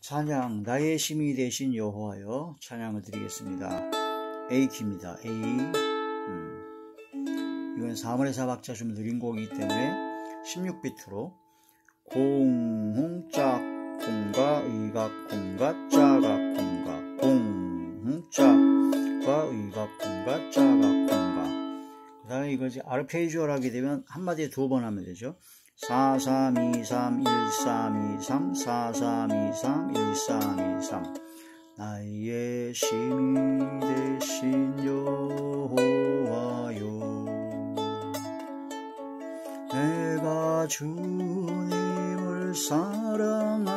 찬양, 나의 힘이 되신 여호와여 찬양을 드리겠습니다. A키입니다. A. 이건 3월의 4박자 좀 느린 곡이기 때문에 16비트로 공흥짝 공과 의각 공과 짜각 공과 공흥짝과 의각 공과 짜각 공과. 그 다음에 이걸 이제 아르페지오를 하게 되면 한마디에 2번 하면 되죠. 4, 3, 2, 3, 1, 3, 2, 3, 4, 3, 2, 3, 1, 3, 2, 3. 나의 힘이 되신 여호와여, 내가 주님을 사랑합니다.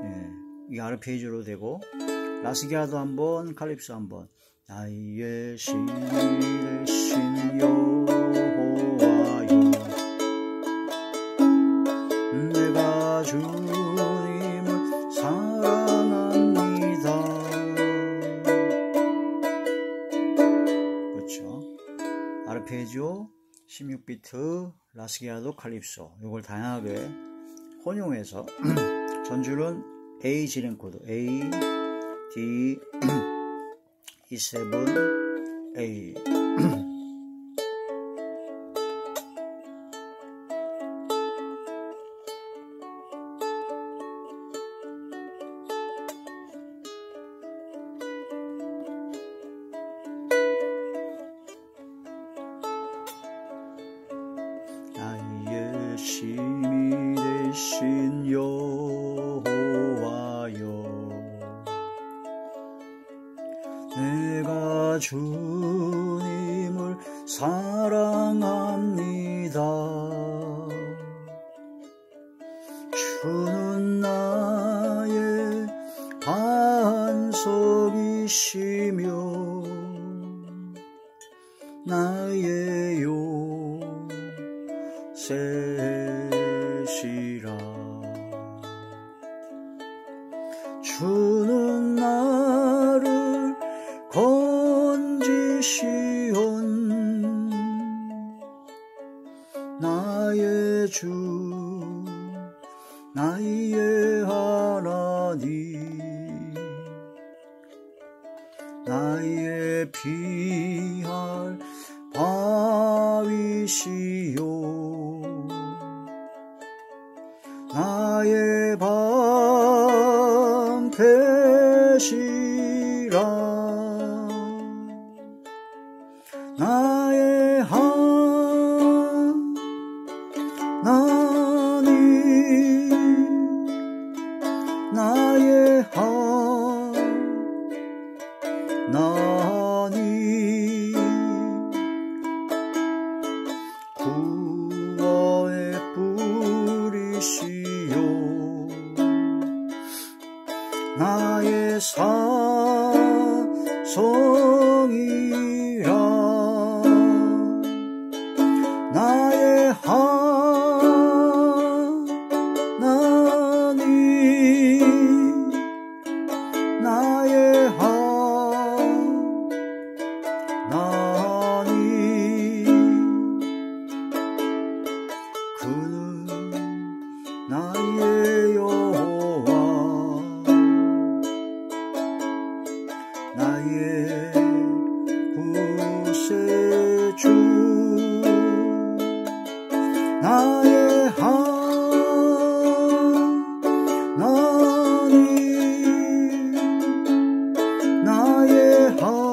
네, 이게 아르페지오로 되고, 라스기아도 한번, 칼립소 한번. 나의 힘이 되신 여호와여, 내가 주님을 사랑합니다. 그렇죠. 아르페지오, 16비트, 라스기아도, 칼립소. 이걸 다양하게 혼용해서 전주는 A 진행 코드 A, D, E7, A. 나의 힘이 되신 여호와여, 내가 주님을 사랑합니다. 주는 나의 반석이시며 나의 요새시라. 주는 나를 건지시온 나의 주, 나의 하나님, 나의 피할 바위시요, 나의 방패시라. 나의 하나님, 나의 하나님, 구원의 뿌리시요, 나의 사성이라. 나의 하나님, 나의 하나님, 그는 나의 여호와, 나의 구세주, 나의 하나님, 나의 하나님,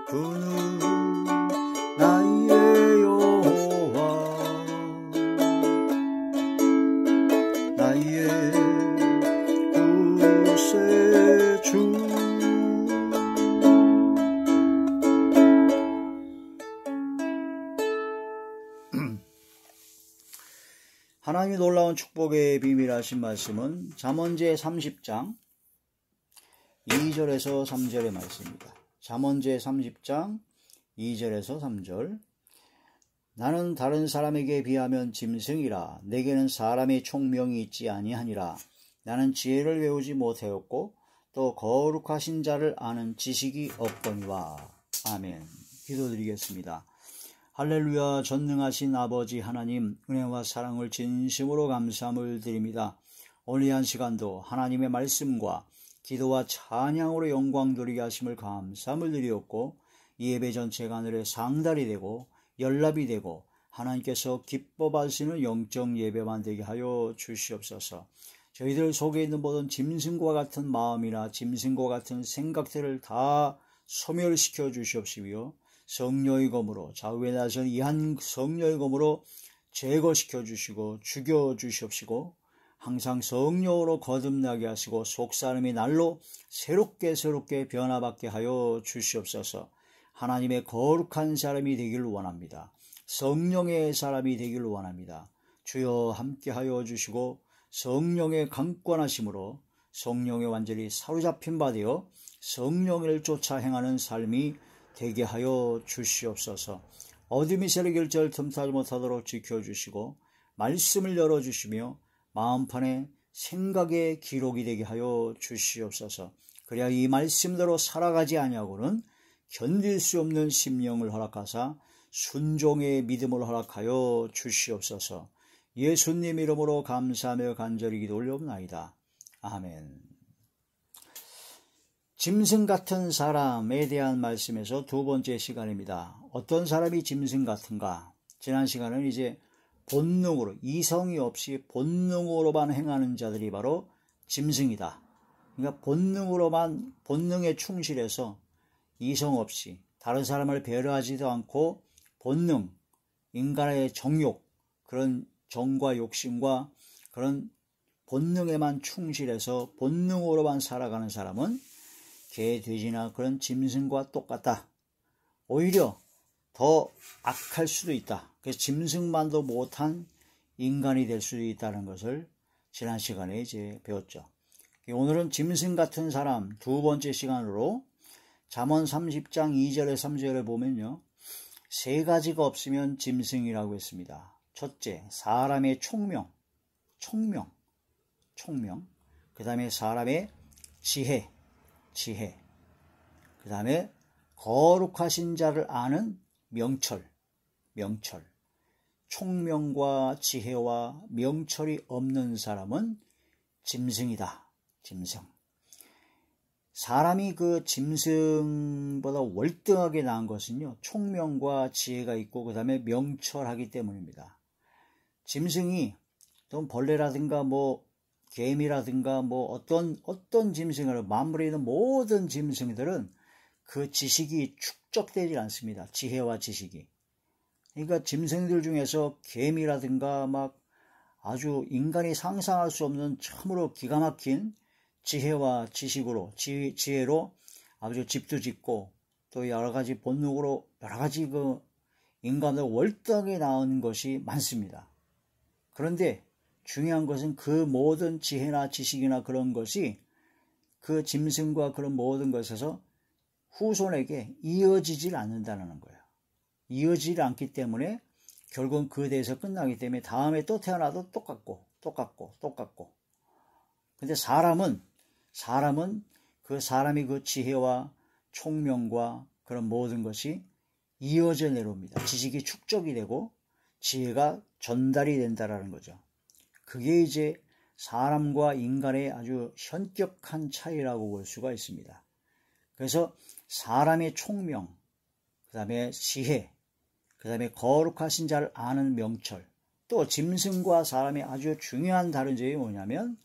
그는 나의 여호와, 나의 구세주. 하나님이 놀라운 축복의 비밀하신 말씀은 잠언제 30장 2절에서 3절의 말씀입니다. 잠언제 30장 2절에서 3절. 나는 다른 사람에게 비하면 짐승이라. 내게는 사람의 총명이 있지 아니하니라. 나는 지혜를 외우지 못하였고 또 거룩하신 자를 아는 지식이 없거니와. 아멘. 기도드리겠습니다. 할렐루야. 전능하신 아버지 하나님, 은혜와 사랑을 진심으로 감사함을 드립니다. 오늘 이 한 시간도 하나님의 말씀과 기도와 찬양으로 영광 돌리게 하심을 감사함을 드리었고, 이 예배 전체가 하늘의 상달이 되고 연락이 되고 하나님께서 기뻐 받으시는 영적 예배만 되게 하여 주시옵소서. 저희들 속에 있는 모든 짐승과 같은 마음이나 짐승과 같은 생각들을 다 소멸시켜 주시옵시며, 성령의 검으로, 좌우에 나선 이 한 성령의 검으로 제거시켜 주시고 죽여 주시옵시고, 항상 성령으로 거듭나게 하시고 속사람이 날로 새롭게 변화받게 하여 주시옵소서. 하나님의 거룩한 사람이 되기를 원합니다. 성령의 사람이 되기를 원합니다. 주여 함께하여 주시고 성령의 강권하심으로 성령에 완전히 사로잡힌 바 되어 성령을 쫓아 행하는 삶이 되게 하여 주시옵소서. 어둠이 세력일절 틈타지 못하도록 지켜주시고 말씀을 열어주시며 마음판에 생각의 기록이 되게 하여 주시옵소서. 그래야 이 말씀대로 살아가지 아니하고는 견딜 수 없는 심령을 허락하사 순종의 믿음을 허락하여 주시옵소서. 예수님 이름으로 감사하며 간절히 기도 올려옵나이다. 아멘. 짐승 같은 사람에 대한 말씀에서 두 번째 시간입니다. 어떤 사람이 짐승 같은가? 지난 시간은 이제 본능으로, 이성이 없이 본능으로만 행하는 자들이 바로 짐승이다. 그러니까 본능에 충실해서 이성 없이 다른 사람을 배려하지도 않고 본능, 인간의 정욕, 그런 정과 욕심과 그런 본능에만 충실해서 본능으로만 살아가는 사람은 개, 돼지나 그런 짐승과 똑같다. 오히려 더 악할 수도 있다. 그래서 짐승만도 못한 인간이 될 수도 있다는 것을 지난 시간에 이제 배웠죠. 오늘은 짐승 같은 사람 두 번째 시간으로 잠언 30장 2절에 3절에 보면요, 세 가지가 없으면 짐승이라고 했습니다. 첫째, 사람의 총명. 그 다음에 사람의 지혜. 그 다음에 거룩하신 자를 아는 명철. 총명과 지혜와 명철이 없는 사람은 짐승이다. 짐승. 사람이 그 짐승보다 월등하게 나은 것은요, 총명과 지혜가 있고 그 다음에 명철하기 때문입니다. 짐승이 또 벌레라든가 개미라든가 어떤 짐승을, 만물에 있는 모든 짐승들은 그 지식이 축적되지 않습니다. 지혜와 지식이. 그러니까 짐승들 중에서 개미라든가 아주 인간이 상상할 수 없는 참으로 기가 막힌 지혜와 지식으로, 지혜로 아주 집도 짓고 또 여러 가지 본능으로 여러 가지 인간을 월등하게 낳은 것이 많습니다. 그런데 중요한 것은 그 모든 지혜나 지식이나 그런 것이 그 짐승과 그런 모든 것에서 후손에게 이어지질 않는다는 거예요. 이어지지 않기 때문에 결국은 그 대에서 끝나기 때문에 다음에 또 태어나도 똑같고. 근데 사람은 그 사람이 그 지혜와 총명과 그런 모든 것이 이어져 내려옵니다. 지식이 축적이 되고 지혜가 전달이 된다라는 거죠. 그게 이제 사람과 인간의 아주 현격한 차이라고 볼 수가 있습니다. 그래서 사람의 총명, 그 다음에 지혜, 그 다음에 거룩하신 자를 아는 명철, 또 짐승과 사람의 아주 중요한 다른 점이 뭐냐면,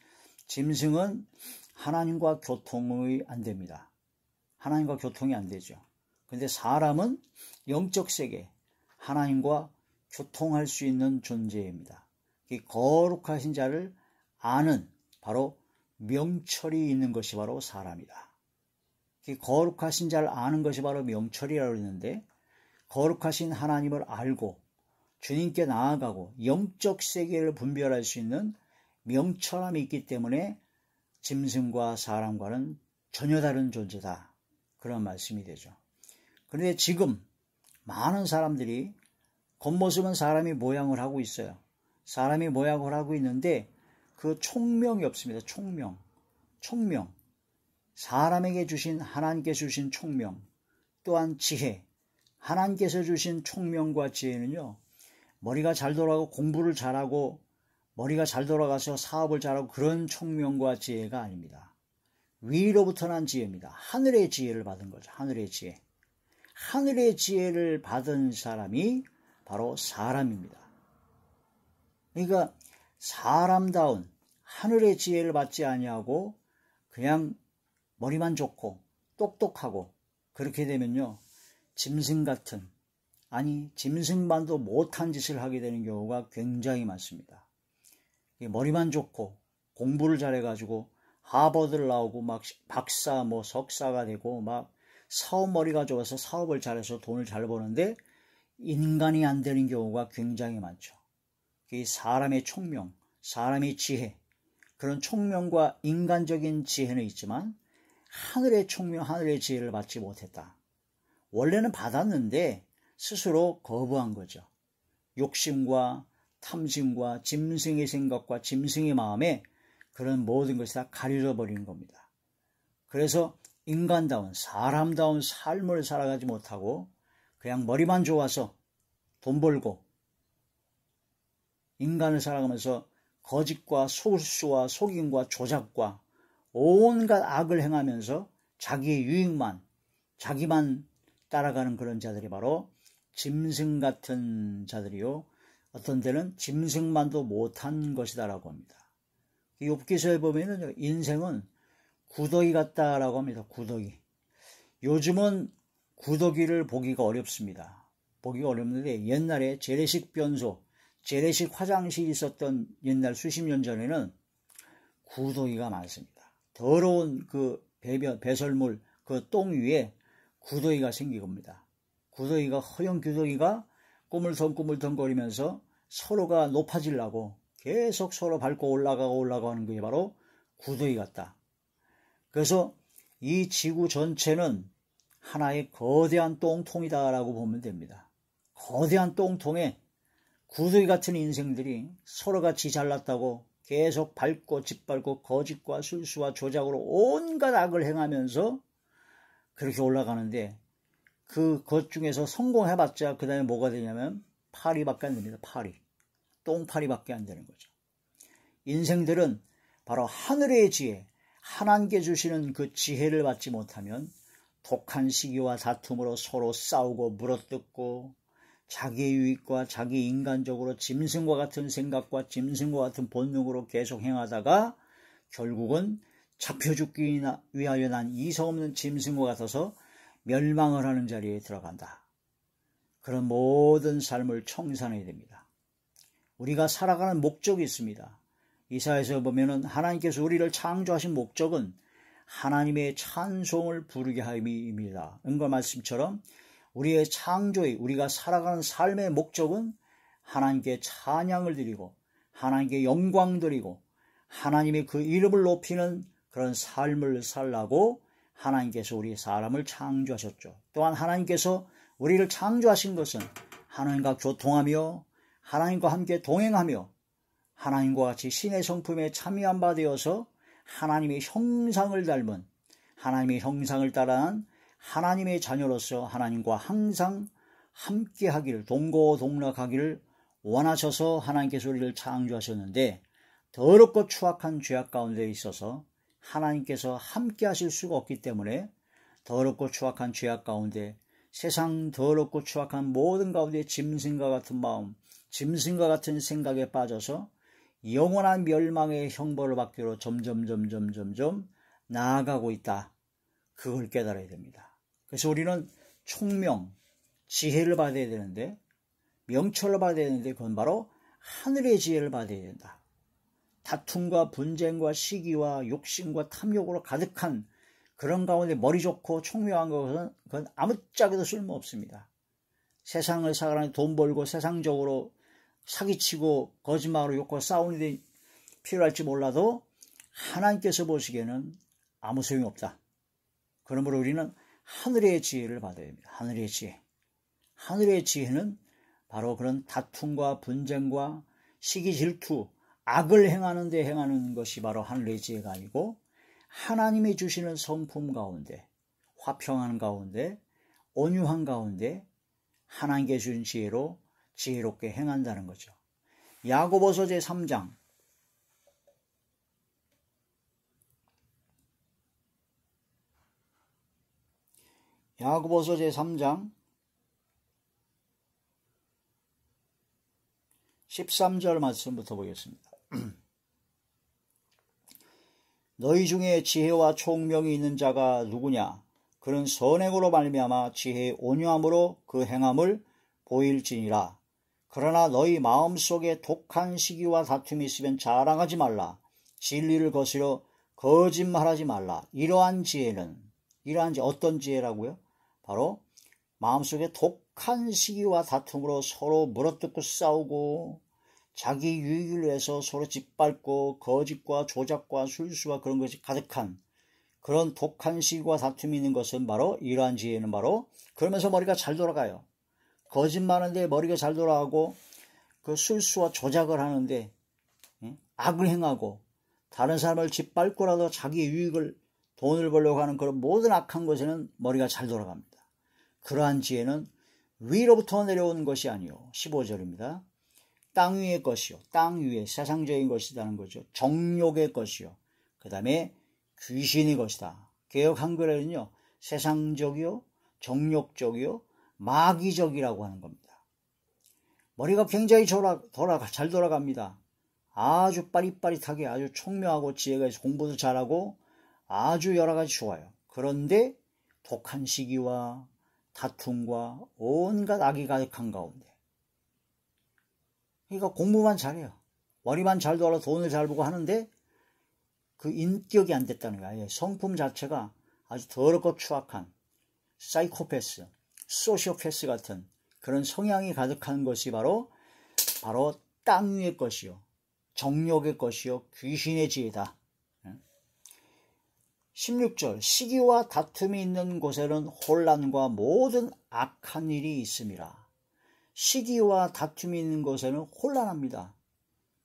짐승은 하나님과 교통이 안 됩니다. 하나님과 교통이 안 되죠. 근데 사람은 영적 세계, 하나님과 교통할 수 있는 존재입니다. 이 거룩하신 자를 아는 바로 명철이 있는 것이 바로 사람이다. 이 거룩하신 자를 아는 것이 바로 명철이라고 했는데, 거룩하신 하나님을 알고 주님께 나아가고 영적 세계를 분별할 수 있는 명철함이 있기 때문에 짐승과 사람과는 전혀 다른 존재다. 그런 말씀이 되죠. 그런데 지금 많은 사람들이 겉모습은 사람이 모양을 하고 있어요. 사람이 모양을 하고 있는데 그 총명이 없습니다. 총명. 사람에게 주신, 하나님께 주신 총명, 또한 지혜, 하나님께서 주신 총명과 지혜는요, 머리가 잘 돌아가고 공부를 잘하고 머리가 잘 돌아가서 사업을 잘하고 그런 총명과 지혜가 아닙니다. 위로부터 난 지혜입니다. 하늘의 지혜를 받은 거죠. 하늘의 지혜. 하늘의 지혜를 받은 사람이 바로 사람입니다. 그러니까 사람다운 하늘의 지혜를 받지 아니하고 그냥 머리만 좋고 똑똑하고 그렇게 되면요, 짐승 같은, 아니 짐승만도 못한 짓을 하게 되는 경우가 굉장히 많습니다. 머리만 좋고 공부를 잘해가지고 하버드를 나오고 막 박사 뭐 석사가 되고 막 사업 머리가 좋아서 사업을 잘해서 돈을 잘 버는데 인간이 안 되는 경우가 굉장히 많죠. 이 사람의 총명, 사람의 지혜, 그런 총명과 인간적인 지혜는 있지만 하늘의 총명, 하늘의 지혜를 받지 못했다. 원래는 받았는데 스스로 거부한 거죠. 욕심과 탐심과 짐승의 생각과 짐승의 마음에 그런 모든 것이 다 가려져 버린 겁니다. 그래서 인간다운 사람다운 삶을 살아가지 못하고 그냥 머리만 좋아서 돈 벌고 인간을 살아가면서 거짓과 소수와 속임과 조작과 온갖 악을 행하면서 자기의 유익만, 자기만 따라가는 그런 자들이 바로 짐승 같은 자들이요, 어떤 때는 짐승만도 못한 것이다라고 합니다. 욥기서에 보면은 인생은 구더기 같다라고 합니다. 구더기. 요즘은 구더기를 보기가 어렵습니다. 보기가 어렵는데 옛날에 재래식 변소, 재래식 화장실이 있었던 옛날 수십 년 전에는 구더기가 많습니다. 더러운 그 배설물, 그 똥 위에 구더기가 생긴 겁니다. 구더기가, 허연 구더기가 꾸물텅꾸물텅거리면서 서로가 높아지려고 계속 서로 밟고 올라가는 게 바로 구더기 같다. 그래서 이 지구 전체는 하나의 거대한 똥통이다라고 보면 됩니다. 거대한 똥통에 구더기 같은 인생들이 서로가 지 잘났다고 계속 밟고 짓밟고 거짓과 술수와 조작으로 온갖 악을 행하면서 그렇게 올라가는데 그 것 중에서 성공해봤자 그 다음에 뭐가 되냐면 파리밖에 안 됩니다. 파리. 똥파리밖에 안 되는 거죠. 인생들은 바로 하늘의 지혜, 하나님께 주시는 그 지혜를 받지 못하면 독한 시기와 다툼으로 서로 싸우고 물어뜯고 자기의 유익과 자기 인간적으로 짐승과 같은 생각과 짐승과 같은 본능으로 계속 행하다가 결국은 잡혀 죽기 위하여 난 이성 없는 짐승과 같아서 멸망을 하는 자리에 들어간다. 그런 모든 삶을 청산해야 됩니다. 우리가 살아가는 목적이 있습니다. 이사야에서 보면은 하나님께서 우리를 창조하신 목적은 하나님의 찬송을 부르게 함입니다. 은과 말씀처럼 우리의 창조의, 우리가 살아가는 삶의 목적은 하나님께 찬양을 드리고 하나님께 영광 드리고 하나님의 그 이름을 높이는 그런 삶을 살라고 하나님께서 우리 사람을 창조하셨죠. 또한 하나님께서 우리를 창조하신 것은 하나님과 교통하며 하나님과 함께 동행하며 하나님과 같이 신의 성품에 참여한 바 되어서 하나님의 형상을 닮은, 하나님의 형상을 따라한 하나님의 자녀로서 하나님과 항상 함께 하기를, 동고동락하기를 원하셔서 하나님께서 우리를 창조하셨는데 더럽고 추악한 죄악 가운데 있어서 하나님께서 함께 하실 수가 없기 때문에 더럽고 추악한 죄악 가운데, 세상 더럽고 추악한 모든 가운데 짐승과 같은 마음, 짐승과 같은 생각에 빠져서 영원한 멸망의 형벌을 받기로 점점 나아가고 있다. 그걸 깨달아야 됩니다. 그래서 우리는 총명, 지혜를 받아야 되는데, 명철을 받아야 되는데 그건 바로 하늘의 지혜를 받아야 된다. 다툼과 분쟁과 시기와 욕심과 탐욕으로 가득한 그런 가운데 머리 좋고 총명한 것은 그건 아무짝에도 쓸모없습니다. 세상을 살아가는 돈 벌고 세상적으로 사기치고 거짓말로 욕하고 싸우는 데 필요할지 몰라도 하나님께서 보시기에는 아무 소용이 없다. 그러므로 우리는 하늘의 지혜를 받아야 합니다. 하늘의 지혜. 하늘의 지혜는 바로 그런 다툼과 분쟁과 시기 질투, 악을 행하는 데 행하는 것이 바로 하늘의 지혜가 아니고 하나님이 주시는 성품 가운데, 화평하는 가운데 온유한 가운데 하나님께 준 지혜로 지혜롭게 행한다는 거죠. 야고보서 제3장 13절 말씀부터 보겠습니다. 너희 중에 지혜와 총명이 있는 자가 누구냐? 그는 선행으로 말미암아 지혜의 온유함으로 그 행함을 보일지니라. 그러나 너희 마음속에 독한 시기와 다툼이 있으면 자랑하지 말라. 진리를 거스려 거짓말하지 말라. 이러한 지혜는 어떤 지혜라고요? 바로 마음속에 독한 시기와 다툼으로 서로 물어뜯고 싸우고 자기 유익을 위해서 서로 짓밟고 거짓과 조작과 술수와 그런 것이 가득한 그런 독한 시기와 다툼이 있는 것은 바로 이러한 지혜는 바로 그러면서 머리가 잘 돌아가요. 거짓말하는데 머리가 잘 돌아가고 그 술수와 조작을 하는데 악을 행하고 다른 사람을 짓밟고라도 자기 유익을 돈을 벌려고 하는 그런 모든 악한 것에는 머리가 잘 돌아갑니다. 그러한 지혜는 위로부터 내려오는 것이 아니요 15절입니다. 땅 위의 것이요 땅 위에 세상적인 것이라는 거죠. 정욕의 것이요 그 다음에 귀신의 것이다. 개역 한글에는요 세상적이요 정욕적이요 마귀적이라고 하는 겁니다. 머리가 굉장히 잘 돌아갑니다. 아주 빠릿빠릿하게 아주 총명하고 지혜가 있어 공부도 잘하고 아주 여러 가지 좋아요. 그런데 독한 시기와 다툼과 온갖 악이 가득한 가운데 그러니까 공부만 잘해요. 머리만 잘 돌아 돈을 잘 벌고 하는데 그 인격이 안 됐다는 거예요. 성품 자체가 아주 더럽고 추악한 사이코패스, 소시오패스 같은 그런 성향이 가득한 것이 바로 땅 위의 것이요 정욕의 것이요 귀신의 지혜다. 16절 시기와 다툼이 있는 곳에는 혼란과 모든 악한 일이 있음이라. 시기와 다툼이 있는 곳에는 혼란합니다.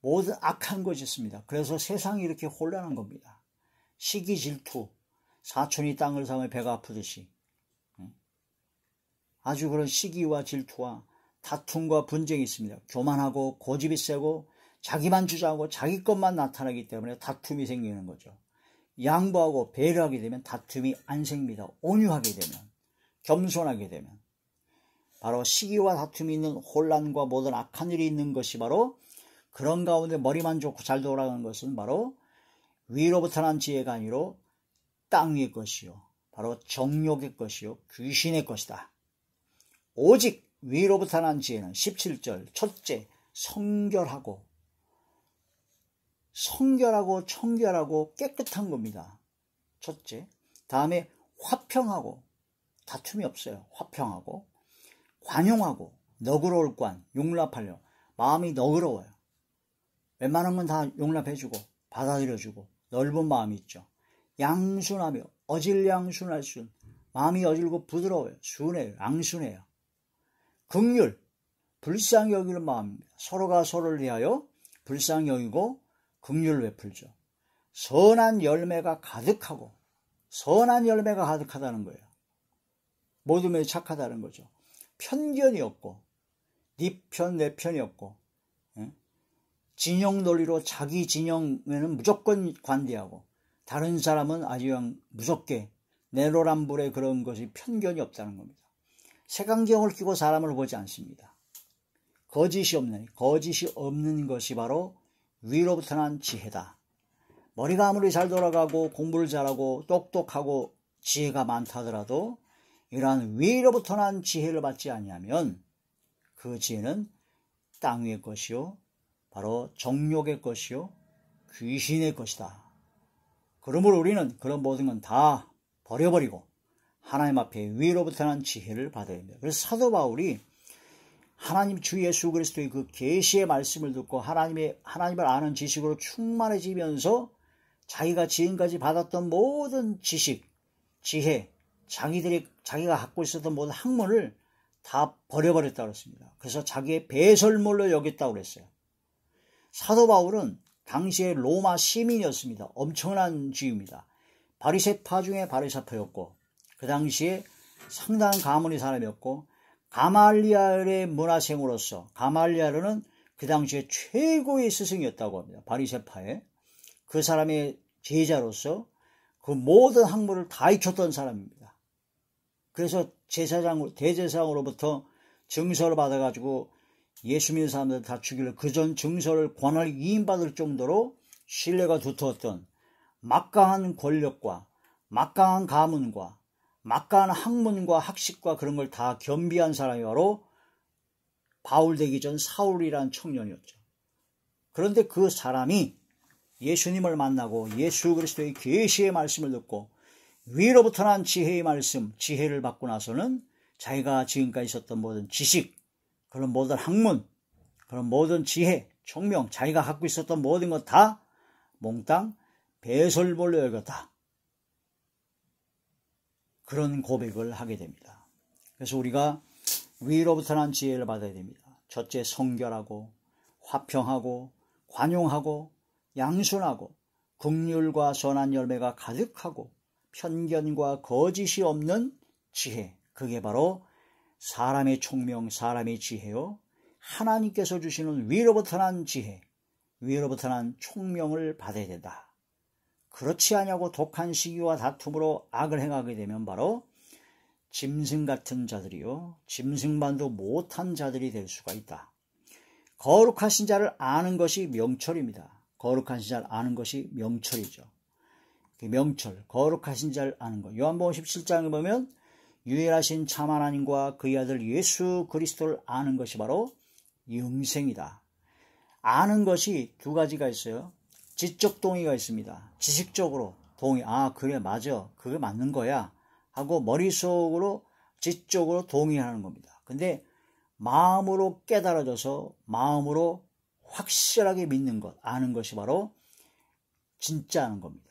모든 악한 것이 있습니다. 그래서 세상이 이렇게 혼란한 겁니다. 시기 질투, 사촌이 땅을 사면 배가 아프듯이 아주 그런 시기와 질투와 다툼과 분쟁이 있습니다. 교만하고 고집이 세고 자기만 주장하고 자기 것만 나타나기 때문에 다툼이 생기는 거죠. 양보하고 배려하게 되면 다툼이 안 생깁니다. 온유하게 되면, 겸손하게 되면. 바로 시기와 다툼이 있는 혼란과 모든 악한 일이 있는 것이 바로 그런 가운데 머리만 좋고 잘 돌아가는 것은 바로 위로부터 난 지혜가 아니로 땅 위의 것이요 바로 정욕의 것이요 귀신의 것이다. 오직 위로부터 난 지혜는 17절 첫째 성결하고 청결하고 깨끗한 겁니다. 첫째. 다음에 화평하고 다툼이 없어요. 화평하고 관용하고 너그러울 관 용납하려 마음이 너그러워요. 웬만한 건 다 용납해주고 받아들여주고 넓은 마음이 있죠. 양순하며 어질양순할 순 마음이 어질고 부드러워요. 순해요. 양순해요. 긍휼 불쌍히 여기는 마음입니다. 서로가 서로를 위하여 불쌍히 여기고 긍휼을 베풀죠. 선한 열매가 가득하고 선한 열매가 가득하다는 거예요. 모든 면이 착하다는 거죠. 편견이 없고 네 편 내 편이 없고 진영 논리로 자기 진영에는 무조건 관대하고 다른 사람은 아주 그냥 무섭게 내로남불의 그런 것이 편견이 없다는 겁니다. 색안경을 끼고 사람을 보지 않습니다. 거짓이 없는 것이 바로 위로부터 난 지혜다. 머리가 아무리 잘 돌아가고 공부를 잘하고 똑똑하고 지혜가 많다 하더라도 이러한 위로부터 난 지혜를 받지 아니하면 그 지혜는 땅 위의 것이요 바로 정욕의 것이요 귀신의 것이다. 그러므로 우리는 그런 모든 건 다 버려버리고 하나님 앞에 위로부터 난 지혜를 받아야 합니다. 그래서 사도 바울이 하나님 주 예수 그리스도의 그 계시의 말씀을 듣고 하나님을 아는 지식으로 충만해지면서 자기가 지금까지 받았던 모든 지식, 지혜, 자기가 갖고 있었던 모든 학문을 다 버려버렸다고 했습니다. 그래서 자기의 배설물로 여겼다고 그랬어요. 사도 바울은 당시에 로마 시민이었습니다. 엄청난 지위입니다. 바리새파 중에 바리새파였고 그 당시에 상당한 가문의 사람이었고, 가말리엘의 문화생으로서, 가말리엘은 그 당시에 최고의 스승이었다고 합니다. 바리새파의. 그 사람의 제자로서 그 모든 학문을 다 익혔던 사람입니다. 그래서 대제사장으로부터 증서를 받아가지고 예수 믿는 사람들 다 죽이려 그 전 증서를 권한을 위임받을 정도로 신뢰가 두터웠던 막강한 권력과 막강한 가문과 막강한 학문과 학식과 그런 걸 다 겸비한 사람이 바로 바울 되기 전 사울이라는 청년이었죠. 그런데 그 사람이 예수님을 만나고 예수 그리스도의 계시의 말씀을 듣고 위로부터 난 지혜의 말씀, 지혜를 받고 나서는 자기가 지금까지 있었던 모든 지식, 그런 모든 학문, 그런 모든 지혜, 총명, 자기가 갖고 있었던 모든 것 다 몽땅 배설물로 여겼다. 그런 고백을 하게 됩니다. 그래서 우리가 위로부터 난 지혜를 받아야 됩니다. 첫째, 성결하고 화평하고 관용하고 양순하고 긍휼과 선한 열매가 가득하고 편견과 거짓이 없는 지혜, 그게 바로 사람의 총명, 사람의 지혜요, 하나님께서 주시는 위로부터 난 지혜, 위로부터 난 총명을 받아야 된다. 그렇지 않냐고 독한 시기와 다툼으로 악을 행하게 되면 바로 짐승 같은 자들이요, 짐승만도 못한 자들이 될 수가 있다. 거룩하신 자를 아는 것이 명철입니다. 거룩하신 자를 아는 것이 명철이죠. 명철, 거룩하신 자를 아는 것. 요한복음 17장에 보면 유일하신 참 하나님과 그의 아들 예수 그리스도를 아는 것이 바로 영생이다. 아는 것이 두 가지가 있어요. 지적 동의가 있습니다. 지식적으로 동의, 아 그래 맞아, 그게 맞는 거야 하고 머릿속으로 지적으로 동의하는 겁니다. 근데 마음으로 깨달아져서 마음으로 확실하게 믿는 것, 아는 것이 바로 진짜 아는 겁니다.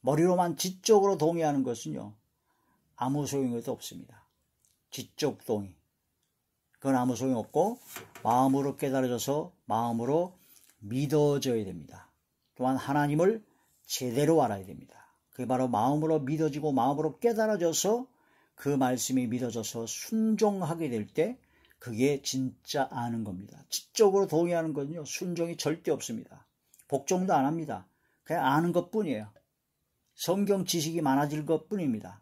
머리로만 지적으로 동의하는 것은요, 아무 소용이 없습니다. 지적 동의, 그건 아무 소용이 없고 마음으로 깨달아져서 마음으로 믿어져야 됩니다. 또한 하나님을 제대로 알아야 됩니다. 그게 바로 마음으로 믿어지고 마음으로 깨달아져서 그 말씀이 믿어져서 순종하게 될 때 그게 진짜 아는 겁니다. 지적으로 동의하는 건요, 순종이 절대 없습니다. 복종도 안 합니다. 그냥 아는 것뿐이에요. 성경 지식이 많아질 것뿐입니다.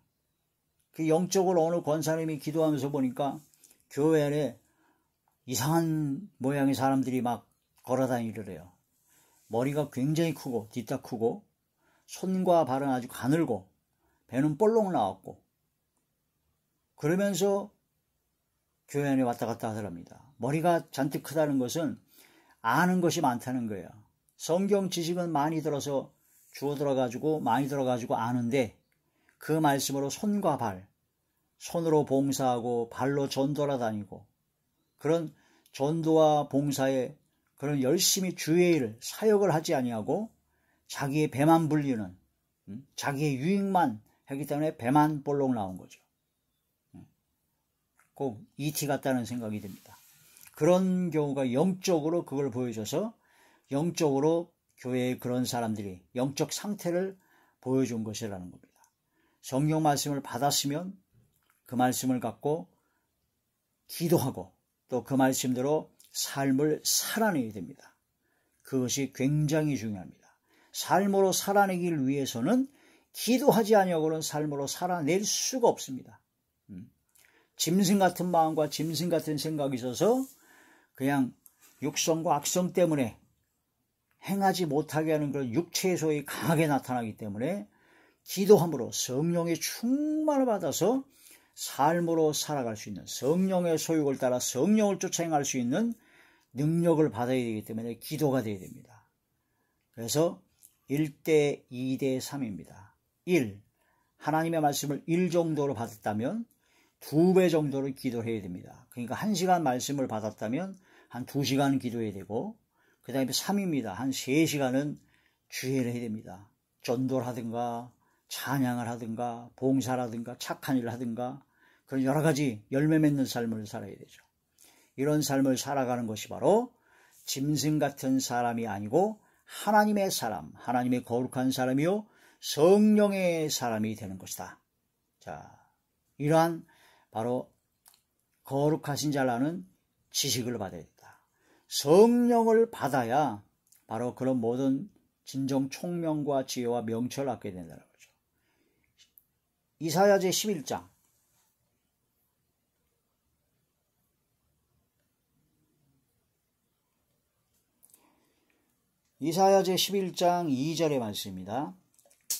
그 영적으로 어느 권사님이 기도하면서 보니까 교회 안에 이상한 모양의 사람들이 막 걸어다니더래요. 머리가 굉장히 크고 뒤따 크고 손과 발은 아주 가늘고 배는 볼록 나왔고 그러면서 교회 안에 왔다 갔다 하더랍니다. 머리가 잔뜩 크다는 것은 아는 것이 많다는 거예요. 성경 지식은 많이 들어서 주워들어가지고 많이 들어가지고 아는데 그 말씀으로 손과 발, 손으로 봉사하고 발로 전도하러 다니고 그런 전도와 봉사에 그런 열심히 주의 일, 사역을 하지 아니하고 자기의 배만 불리는, 자기의 유익만 하기 때문에 배만 볼록 나온 거죠. 꼭 ET 같다는 생각이 듭니다. 그런 경우가 영적으로 그걸 보여줘서 영적으로 교회의 그런 사람들이 영적 상태를 보여준 것이라는 겁니다. 성경 말씀을 받았으면 그 말씀을 갖고 기도하고 또 그 말씀대로 삶을 살아내야 됩니다. 그것이 굉장히 중요합니다. 삶으로 살아내길 위해서는 기도하지 아니하고는 삶으로 살아낼 수가 없습니다. 짐승 같은 마음과 짐승 같은 생각이 있어서 그냥 육성과 악성 때문에 행하지 못하게 하는 그런 육체의 소위 강하게 나타나기 때문에 기도함으로 성령의 충만을 받아서 삶으로 살아갈 수 있는, 성령의 소욕을 따라 성령을 쫓아 행할 수 있는 능력을 받아야 되기 때문에 기도가 되어야 됩니다. 그래서 1대 2대 3입니다. 1. 하나님의 말씀을 1 정도로 받았다면 2배 정도를 기도해야 됩니다. 그러니까 1시간 말씀을 받았다면 한 2시간 기도해야 되고 그 다음에 3입니다. 한 3시간은 주의를 해야 됩니다. 전도를 하든가 찬양을 하든가 봉사라든가 착한 일을 하든가 그런 여러 가지 열매 맺는 삶을 살아야 되죠. 이런 삶을 살아가는 것이 바로 짐승 같은 사람이 아니고 하나님의 사람, 하나님의 거룩한 사람이요 성령의 사람이 되는 것이다. 자, 이러한 바로 거룩하신 자라는 지식을 받아야 된다. 성령을 받아야 바로 그런 모든 진정 총명과 지혜와 명철을 얻게 된다는 거죠. 이사야 제11장 이사야 제11장 2절의 말씀입니다.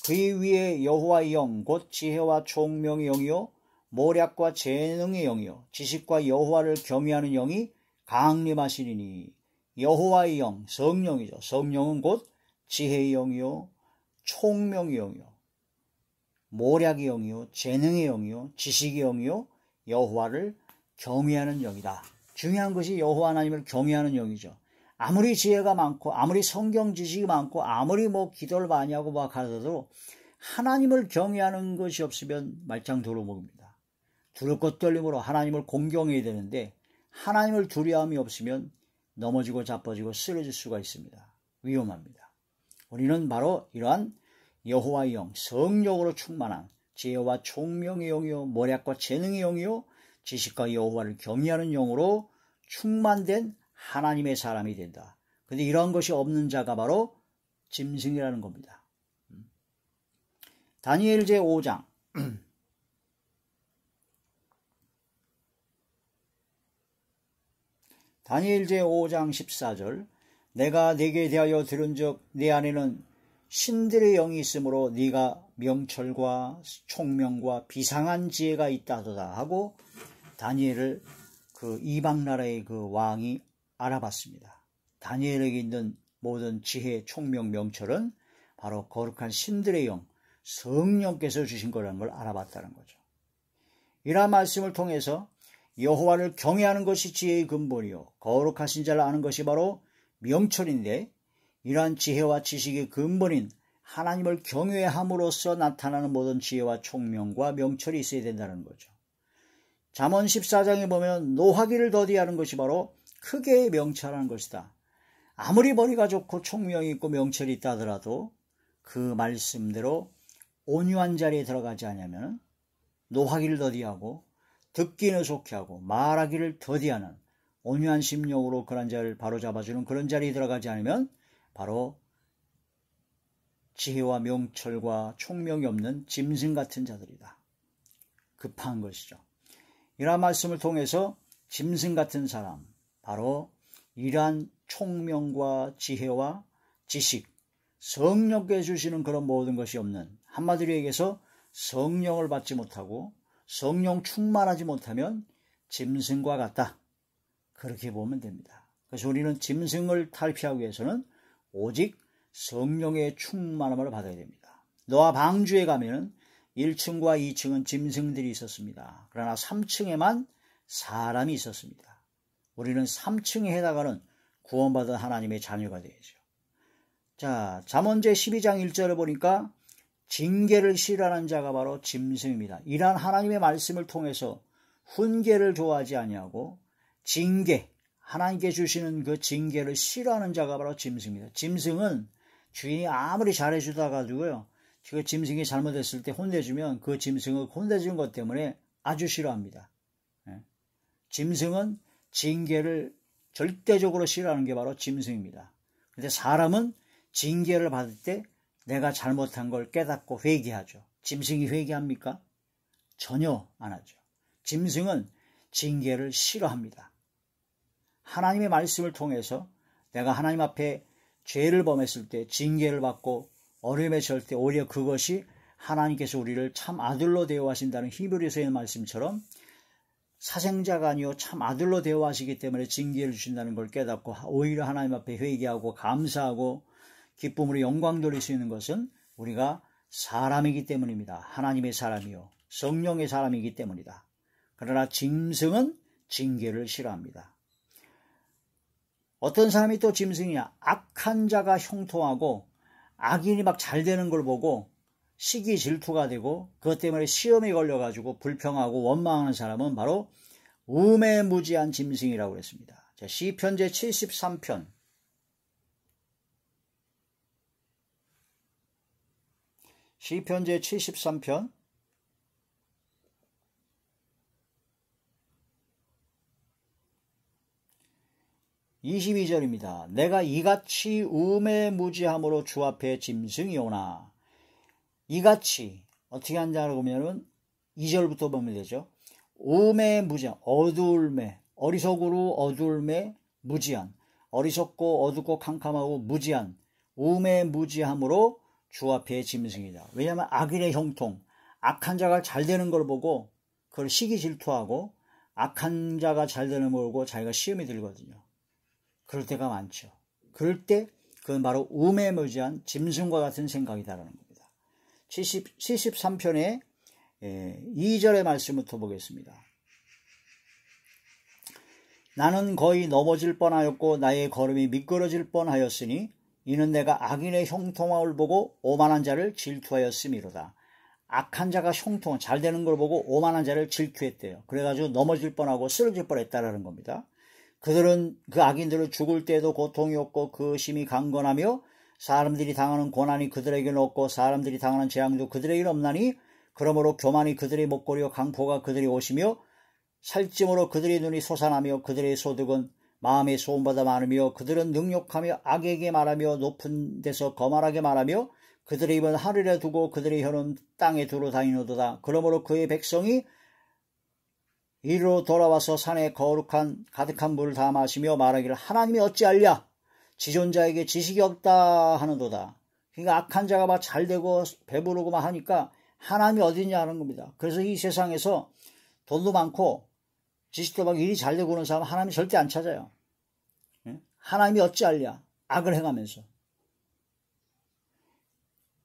그의 위에 여호와의 영 곧 지혜와 총명의 영이요 모략과 재능의 영이요 지식과 여호와를 경외하는 영이 강림하시리니. 여호와의 영, 성령이죠. 성령은 곧 지혜의 영이요 총명의 영이요 모략의 영이요 재능의 영이요 지식의 영이요 여호와를 경외하는 영이다. 중요한 것이 여호와 하나님을 경외하는 영이죠. 아무리 지혜가 많고 아무리 성경 지식이 많고 아무리 기도를 많이 하고 가르쳐도 하나님을 경외하는 것이 없으면 말짱 도루묵입니다. 두렵 것 떨림으로 하나님을 공경해야 되는데 하나님을 두려움이 없으면 넘어지고 자빠지고 쓰러질 수가 있습니다. 위험합니다. 우리는 바로 이러한 여호와의 영, 성령으로 충만한 지혜와 총명의 영이요 모략과 재능의 영이요 지식과 여호와를 경외하는 영으로 충만된 하나님의 사람이 된다. 그런데 이런 것이 없는 자가 바로 짐승이라는 겁니다. 다니엘 제5장 다니엘 제5장 14절 내가 네게 대하여 들은즉 네 안에는 신들의 영이 있으므로 네가 명철과 총명과 비상한 지혜가 있다도다 하고 다니엘을 그 이방 나라의 그 왕이 알아봤습니다. 다니엘에게 있는 모든 지혜, 총명, 명철은 바로 거룩한 신들의 영, 성령께서 주신 거라는 걸 알아봤다는 거죠. 이러한 말씀을 통해서 여호와를 경외하는 것이 지혜의 근본이요 거룩하신 자를 아는 것이 바로 명철인데 이러한 지혜와 지식의 근본인 하나님을 경외함으로써 나타나는 모든 지혜와 총명과 명철이 있어야 된다는 거죠. 잠언 14장에 보면 노하기를 더디하는 것이 바로 크게 명철하는 것이다. 아무리 머리가 좋고 총명이 있고 명철이 있다 하더라도 그 말씀대로 온유한 자리에 들어가지 않으면 노하기를 더디하고 듣기는 좋게 하고 말하기를 더디하는 온유한 심령으로 그런 자를 바로잡아주는 그런 자리에 들어가지 않으면 바로 지혜와 명철과 총명이 없는 짐승 같은 자들이다. 급한 것이죠. 이러한 말씀을 통해서 짐승 같은 사람, 바로 이러한 총명과 지혜와 지식, 성령께 주시는 그런 모든 것이 없는, 한마디로 얘기해서 성령을 받지 못하고 성령 충만하지 못하면 짐승과 같다. 그렇게 보면 됩니다. 그래서 우리는 짐승을 탈피하기 위해서는 오직 성령의 충만함을 받아야 됩니다. 노아 방주에 가면은 1층과 2층은 짐승들이 있었습니다. 그러나 3층에만 사람이 있었습니다. 우리는 3층에 해당하는 구원받은 하나님의 자녀가 되야죠. 자, 잠언 제12장 1절을 보니까 징계를 싫어하는 자가 바로 짐승입니다. 이러한 하나님의 말씀을 통해서 훈계를 좋아하지 아니하고 징계, 하나님께 주시는 그 징계를 싫어하는 자가 바로 짐승입니다. 짐승은 주인이 아무리 잘해주다가도요, 그 짐승이 잘못했을 때 혼내주면 그 짐승을 혼내준 것 때문에 아주 싫어합니다. 짐승은 징계를 절대적으로 싫어하는 게 바로 짐승입니다. 그런데 사람은 징계를 받을 때 내가 잘못한 걸 깨닫고 회개하죠. 짐승이 회개합니까? 전혀 안 하죠. 짐승은 징계를 싫어합니다. 하나님의 말씀을 통해서 내가 하나님 앞에 죄를 범했을 때 징계를 받고 어려움에 처할 때 오히려 그것이 하나님께서 우리를 참 아들로 대우하신다는 히브리서의 말씀처럼 사생자가 아니요 참 아들로 대우하시기 때문에 징계를 주신다는 걸 깨닫고 오히려 하나님 앞에 회개하고 감사하고 기쁨으로 영광 돌릴 수 있는 것은 우리가 사람이기 때문입니다. 하나님의 사람이요 성령의 사람이기 때문이다. 그러나 짐승은 징계를 싫어합니다. 어떤 사람이 또 짐승이냐, 악한 자가 형통하고 악인이 막 잘 되는 걸 보고 시기 질투가 되고 그것 때문에 시험에 걸려가지고 불평하고 원망하는 사람은 바로 우매무지한 짐승이라고 그랬습니다. 자, 시편 제73편 시편 제73편 22절입니다. 내가 이같이 우매무지함으로 주 앞에 짐승이오나. 이같이 어떻게 한다고 보면은 2절부터 보면 되죠. 우매무지함, 어두울매, 어리석으로 어두울매, 무지한, 어리석고 어둡고 캄캄하고 무지한, 우매무지함으로 주 앞에 짐승이다. 왜냐하면 악인의 형통, 악한 자가 잘 되는 걸 보고 그걸 시기 질투하고 악한 자가 잘 되는 걸 보고 자기가 시험이 들거든요. 그럴 때가 많죠. 그럴 때 그건 바로 우매무지한 짐승과 같은 생각이다라는 겁니다. 73편의 2절의 말씀부터 보겠습니다. 나는 거의 넘어질 뻔하였고 나의 걸음이 미끄러질 뻔하였으니 이는 내가 악인의 형통함을 보고 오만한 자를 질투하였음이로다. 악한 자가 형통, 잘 되는 걸 보고 오만한 자를 질투했대요. 그래가지고 넘어질 뻔하고 쓰러질 뻔했다라는 겁니다. 그 악인들은 죽을 때에도 고통이 없고 그 심히 강건하며 사람들이 당하는 고난이 그들에게는 없고 사람들이 당하는 재앙도 그들에게는 없나니 그러므로 교만이 그들의 목걸이요 강포가 그들의 옷이며 살찜으로 그들의 눈이 솟아나며 그들의 소득은 마음에 소음보다 많으며 그들은 능욕하며 악에게 말하며 높은 데서 거만하게 말하며 그들의 입은 하늘에 두고 그들의 혀는 땅에 두루 다니노도다. 그러므로 그의 백성이 이리로 돌아와서 산에 거룩한 가득한 물을 다 마시며 말하기를 하나님이 어찌알랴 지존자에게 지식이 없다 하는도다. 그러니까 악한 자가 막 잘되고 배부르고 막 하니까 하나님이 어디냐 하는 겁니다. 그래서 이 세상에서 돈도 많고 지식도 막 일이 잘되고 그런 사람은 하나님이 절대 안 찾아요. 하나님이 어찌알랴 악을 행하면서.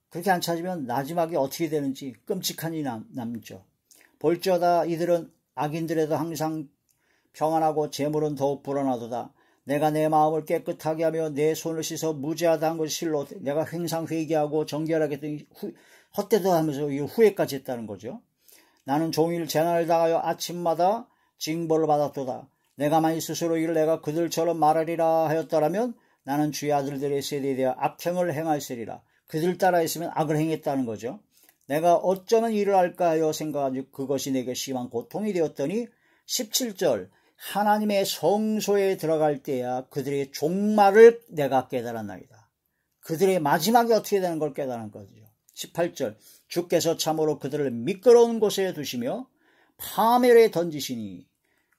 그렇게 안 찾으면 마지막에 어떻게 되는지 끔찍한 일이 남죠. 볼지어다 이들은 악인들에도 항상 평안하고 재물은 더욱 불어나도다. 내가 내 마음을 깨끗하게 하며 내 손을 씻어 무죄하다는 것이 실로 내가 항상 회개하고 정결하게 했더니 헛되다 하면서 후회까지 했다는 거죠. 나는 종일 재난을 당하여 아침마다 징벌을 받았도다. 내가 만일 스스로 이를 내가 그들처럼 말하리라 하였더라면 나는 주의 아들들의 세대에 대하여 악행을 행할세리라. 그들 따라 했으면 악을 행했다는 거죠. 내가 어쩌면 일을 할까 하여 생각하니 그것이 내게 심한 고통이 되었더니 17절 하나님의 성소에 들어갈 때야 그들의 종말을 내가 깨달았나이다. 그들의 마지막이 어떻게 되는 걸 깨달은 거죠. 18절 주께서 참으로 그들을 미끄러운 곳에 두시며 파멸에 던지시니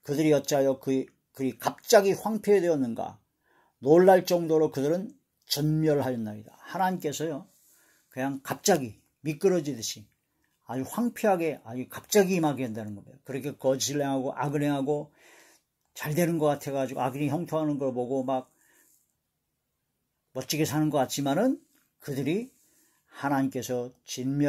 그들이 어찌하여 그리 갑자기 황폐되었는가. 놀랄 정도로 그들은 전멸하였나이다. 하나님께서요 그냥 갑자기 미끄러지듯이 아주 황폐하게 아주 갑자기 임하게 한다는 겁니다. 그렇게 거짓을 행하고 악을 행하고 잘 되는 것 같아가지고 악인이 형통하는 걸 보고 막 멋지게 사는 것 같지만은 그들이 하나님께서 진멸